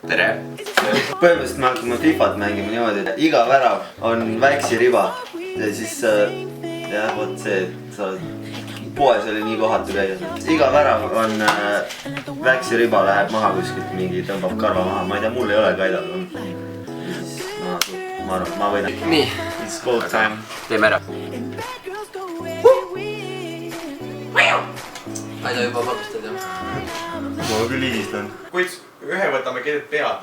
tere! Põhimõtteliselt me hakkame FIFA't mängima niimoodi, et iga värav on väiksi riba ja siis jah, vot see, et sa poes oli nii kohatu käia. Iga värav on väiksi riba, läheb maha kuskilt, mingi tõmbab karva maha, ma ei tea, mul ei ole ka aidata. Ma arvan, ma võidan. Nii, it's go time. teeme ära. Aida juba valmistad jah? Ma küll higistan. Kuid ühe võtame keedet pead.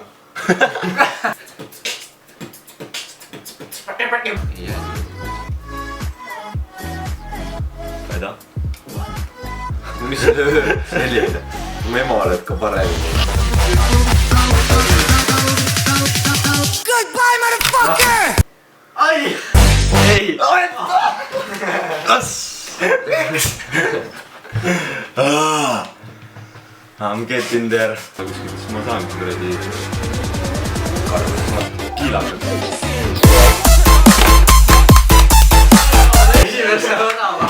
Aida? Mis selline? Mu ema oled ka paremini. Goodbye, motherfucker! Ai! Ei! I'm getting there. Kuskilt ma saan kuradi kiilakad. Esimese õnava.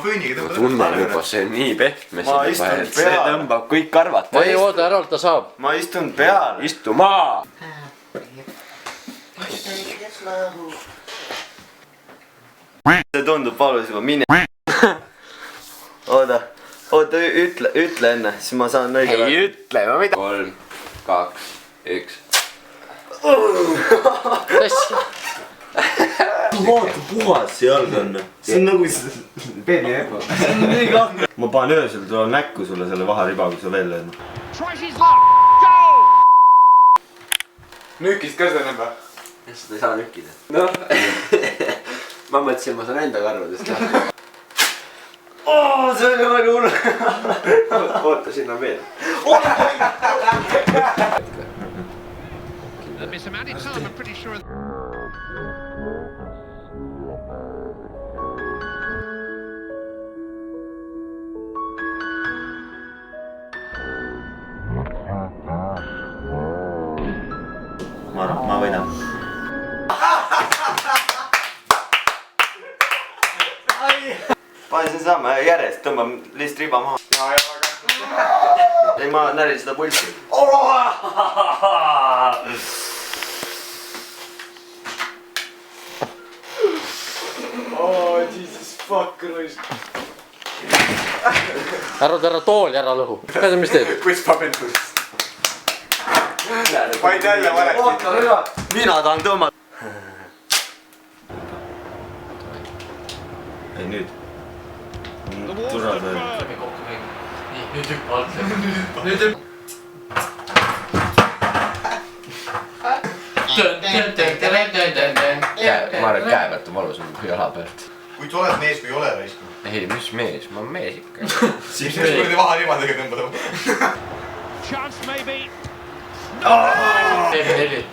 Fööniga tõmbad. Tunnen juba, see on nii pehme Ma istun see peal. tõmbab kõik karvad. Ei oota, ära ta saab. Ma istun peal. Istu maa! See tundub valus juba, mine. Oota, ütle enne, siis ma saan õige. Ei ütle, ma mida? 3, 2, 1. Vaata, puhas see jalg on. See on nagu Peeni epo. ma panen öösel, tulen näkku sulle selle vahariba, kui sa veel lööd. Nükist ka seda näba. Seda ei saa nükkida. Noh, ma mõtlesin, ma saan enda karvadest teha. See oli väga hull. Oota, siin on veel. Miss amount of time, I'm pretty sure. Ma arvan, ma võidan. Pane see saame järjest, tõmbam lihtsalt riba maha. Ei, ma närin seda pulsi. Oh, Jesus fuck, raisk. Ära tooli ära lõhu. Käsi, mis teed? Kus ma pean? Vaid jälle valeti. Oota, rõiva! Mina tahan tõmmata. Ei, nüüd. Turad veel. Nii, nüüd hüppa alt. Nüüd hüppa. Ma arvan, käe pealt on valusam kui jala pealt. Kui sa oled mees või ei ole, raisk. Ei, mis mees? Ma olen mees ikka. Siis kuradi vaharimadega tõmbada. Chance maybe. 4-4.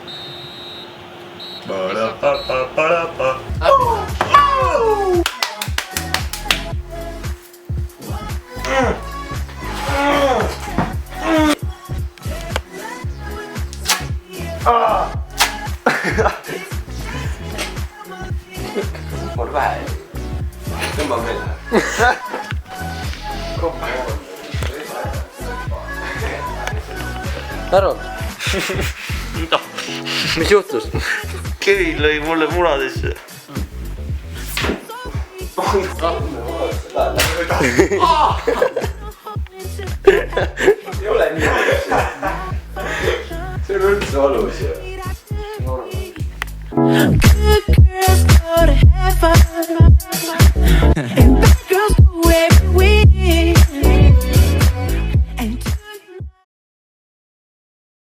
On vähe. Tõmba veel. Harold. Mis juhtus? Kevin lõi mulle muradesse. Ei ole nii valus. See on üldse valus ju. Good girls go to heaven.